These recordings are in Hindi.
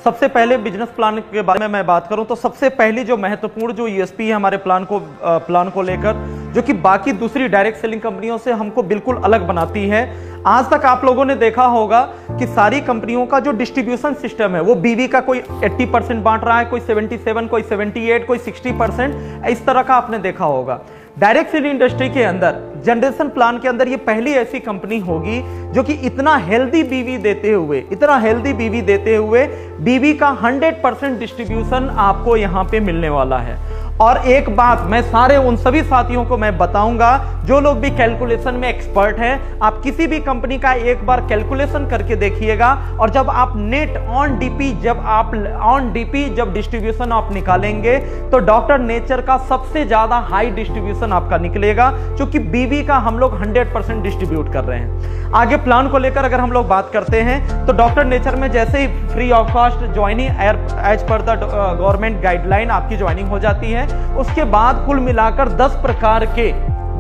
सबसे पहले बिजनेस प्लान के बारे में मैं बात करूं तो सबसे पहली जो महत्वपूर्ण जो यूएसपी है हमारे प्लान को लेकर, जो कि बाकी दूसरी डायरेक्ट सेलिंग कंपनियों से हमको बिल्कुल अलग बनाती है। आज तक आप लोगों ने देखा होगा कि सारी कंपनियों का जो डिस्ट्रीब्यूशन सिस्टम है वो बीवी का कोई 80% बांट रहा है, कोई 77, कोई 78, कोई 60%, इस तरह का आपने देखा होगा। डायरेक्ट सेलिंग इंडस्ट्री के अंदर जनरेशन प्लान के अंदर ये पहली ऐसी कंपनी होगी जो कि इतना हेल्दी बीवी देते हुए बीवी का 100% डिस्ट्रीब्यूशन आपको यहां पे मिलने वाला है। और एक बात मैं सारे उन सभी साथियों को मैं बताऊंगा जो लोग भी कैलकुलेशन में एक्सपर्ट हैं, आप किसी भी कंपनी का एक बार कैलकुलेशन करके देखिएगा और जब आप नेट ऑन डीपी जब डिस्ट्रीब्यूशन आप निकालेंगे तो डॉक्टर नेचर का सबसे ज्यादा हाई डिस्ट्रीब्यूशन आपका निकलेगा, क्योंकि बीवी का हम लोग 100% डिस्ट्रीब्यूट कर रहे हैं। आगे प्लान को लेकर अगर हम लोग बात करते हैं तो डॉक्टर नेचर में जैसे ही free of cost joining age पर द गवर्नमेंट गाइडलाइन आपकी ज्वाइनिंग हो जाती है, उसके बाद कुल मिलाकर 10 प्रकार के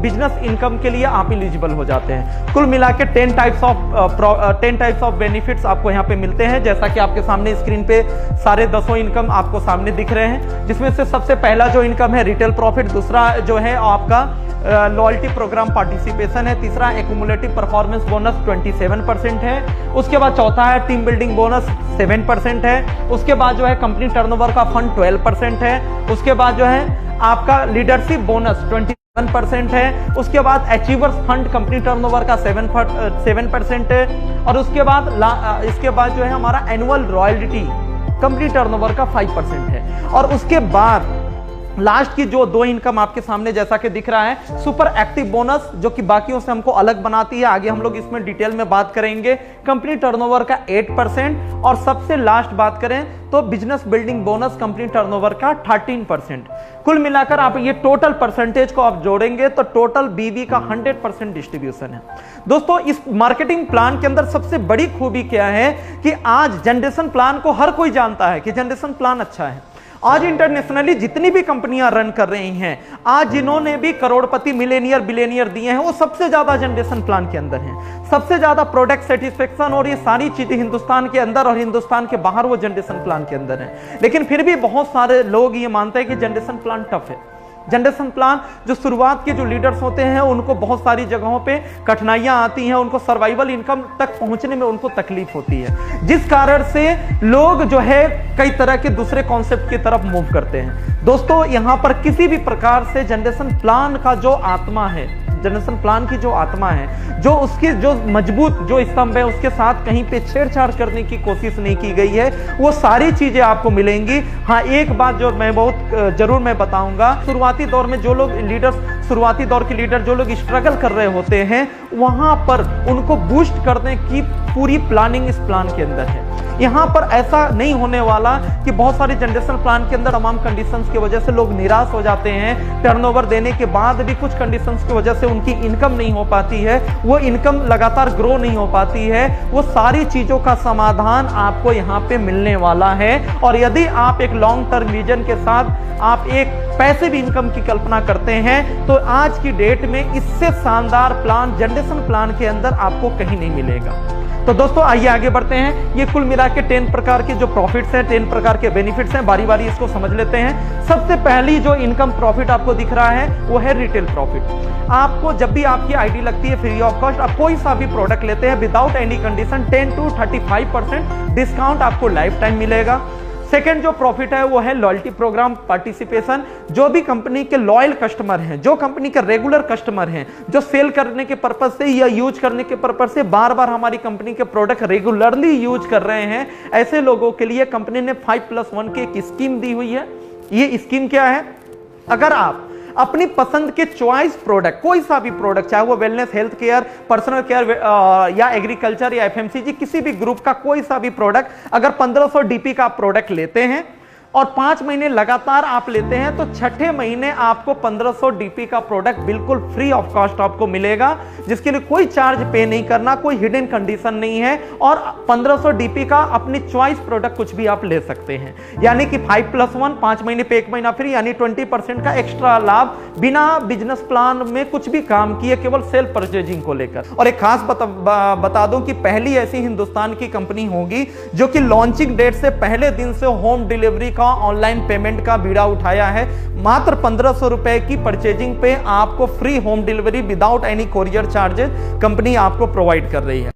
बिजनेस इनकम के लिए आप एलिजिबल हो जाते हैं। कुल मिला के 10 टाइप्स ऑफ बेनिफिट्स आपको यहाँ पे मिलते हैं, जैसा कि आपके सामने स्क्रीन पे सारे 10 इनकम आपको सामने दिख रहे हैं, जिसमें से सबसे पहला जो इनकम है रिटेल प्रॉफिट, दूसरा जो है आपका लॉयल्टी प्रोग्राम पार्टिसिपेशन है, तीसरा एक्यूमुलेटिव परफॉर्मेंस बोनस 27% है, उसके बाद चौथा है टीम बिल्डिंग बोनस 7% है, उसके बाद जो है कंपनी टर्नओवर का फंड 12% है, उसके बाद जो है आपका लीडरशिप बोनस 27% है, उसके बाद अचीवर्स फंड कंपनी टर्नओवर का 7% है, और इसके बाद जो है हमारा एनुअल रॉयल्टी कंपनी टर्नओवर का 5% है। और उसके बाद लास्ट की जो 2 इनकम आपके सामने जैसा कि दिख रहा है सुपर एक्टिव बोनस, जो कि बाकियों से हमको अलग बनाती है, आगे हम लोग इसमें डिटेल में बात करेंगे, कंपनी टर्नओवर का 8%, और सबसे लास्ट बात करें तो business building bonus company turnover का 13%। कुल मिलाकर आप ये टोटल परसेंटेज को आप जोड़ेंगे तो टोटल बीवी का 100% डिस्ट्रीब्यूशन है। दोस्तों, इस मार्केटिंग प्लान के अंदर सबसे बड़ी खूबी क्या है कि आज जनरेशन प्लान को हर कोई जानता है कि जनरेशन प्लान अच्छा है। आज इंटरनेशनली जितनी भी कंपनियां रन कर रही हैं, आज जिन्होंने भी करोड़पति मिलेनियर बिलेनियर दिए हैं, वो सबसे ज्यादा जनरेशन प्लान के अंदर हैं। सबसे ज्यादा प्रोडक्ट सेटिस्फेक्शन और ये सारी चीजें हिंदुस्तान के अंदर और हिंदुस्तान के बाहर वो जनरेशन प्लान के अंदर है। लेकिन फिर भी बहुत सारे लोग ये मानते हैं कि जनरेशन प्लान टफ है। जनरेशन प्लान जो शुरुआत के जो लीडर्स होते हैं उनको बहुत सारी जगहों पे कठिनाइयां आती हैं, उनको सर्वाइवल इनकम तक पहुंचने में उनको तकलीफ होती है, जिस कारण से लोग जो है कई तरह के दूसरे कॉन्सेप्ट की तरफ मूव करते हैं। दोस्तों, यहां पर किसी भी प्रकार से जनरेशन प्लान का जो आत्मा है, जनरेशन प्लान की जो आत्मा है, जो उसकी जो मजबूत जो स्तंभ है, उसके साथ कहीं पे छेड़छाड़ करने की कोशिश नहीं की गई है। वो सारी चीजें आपको मिलेंगी। हाँ, एक बात जो मैं बहुत जरूर मैं बताऊंगा, शुरुआती दौर में जो लोग शुरुआती दौर के लीडर जो लोग स्ट्रगल कर रहे होते हैं, वहां पर उनको बूस्ट करने की पूरी प्लानिंग इस प्लान के अंदर है। यहां पर ऐसा नहीं होने वाला कि बहुत सारे जनरेशन प्लान के अंदर तमाम कंडीशंस की वजह से लोग निराश हो जाते हैं, टर्नओवर देने के बाद भी कुछ कंडीशंस की वजह से उनकी इनकम नहीं हो पाती है, वो इनकम लगातार ग्रो नहीं हो पाती है। वो सारी चीजों का समाधान आपको यहां पे मिलने वाला है। और यदि आप एक लॉन्ग टर्म विजन के साथ आप एक पैसिव इनकम की कल्पना करते हैं तो आज की डेट में इससे शानदार प्लान जनरेशन प्लान के अंदर आपको कहीं नहीं मिलेगा। तो दोस्तों, आइए आगे बढ़ते हैं। ये कुल मिला के 10 प्रकार के जो प्रॉफिट्स हैं, 10 प्रकार के बेनिफिट्स हैं, बारी बारी इसको समझ लेते हैं। सबसे पहली जो इनकम प्रॉफिट आपको दिख रहा है वो है रिटेल प्रॉफिट। आपको जब भी आपकी आईडी लगती है फ्री ऑफ कॉस्ट, आप कोई सा भी प्रोडक्ट लेते हैं without any condition 10 to 35% discount आपको लाइफ टाइम मिलेगा। सेकेंड जो प्रॉफिट है वो है लॉयल्टी प्रोग्राम पार्टिसिपेशन। जो भी कंपनी के लॉयल कस्टमर हैं, जो कंपनी के रेगुलर कस्टमर हैं, जो सेल करने के पर्पज से या यूज करने के पर्पज से बार बार हमारी कंपनी के प्रोडक्ट रेगुलरली यूज कर रहे हैं, ऐसे लोगों के लिए कंपनी ने 5+1 की एक स्कीम दी हुई है। ये स्कीम क्या है? अगर आप अपनी पसंद के चॉइस प्रोडक्ट, कोई सा भी प्रोडक्ट, चाहे वो wellness, health care, personal care या एग्रीकल्चर या एफएमसीजी, किसी भी ग्रुप का कोई सा भी प्रोडक्ट, अगर 1500 डीपी का आप प्रोडक्ट लेते हैं और 5 महीने लगातार आप लेते हैं तो छठे महीने आपको 1500 डीपी का प्रोडक्ट बिल्कुल फ्री ऑफ कॉस्ट आपको मिलेगा, जिसके लिए कोई चार्ज पे नहीं करना, कोई हिडन कंडीशन नहीं है। और 1500 डीपी का अपनी चॉइस प्रोडक्ट कुछ भी आप ले सकते हैं, यानी कि 5+1 5 महीने पे 1 महीना फ्री, यानी 20% का एक्स्ट्रा लाभ बिना बिजनेस प्लान में कुछ भी काम किए, केवल सेल्फ परचेजिंग को लेकर। और एक खास बता दूं कि पहली ऐसी हिंदुस्तान की कंपनी होगी जो कि लॉन्चिंग डेट से पहले दिन से होम डिलीवरी का ऑनलाइन पेमेंट का बीड़ा उठाया है। मात्र 1500 रुपए की परचेजिंग पे आपको free home delivery without any courier charges company आपको प्रोवाइड कर रही है।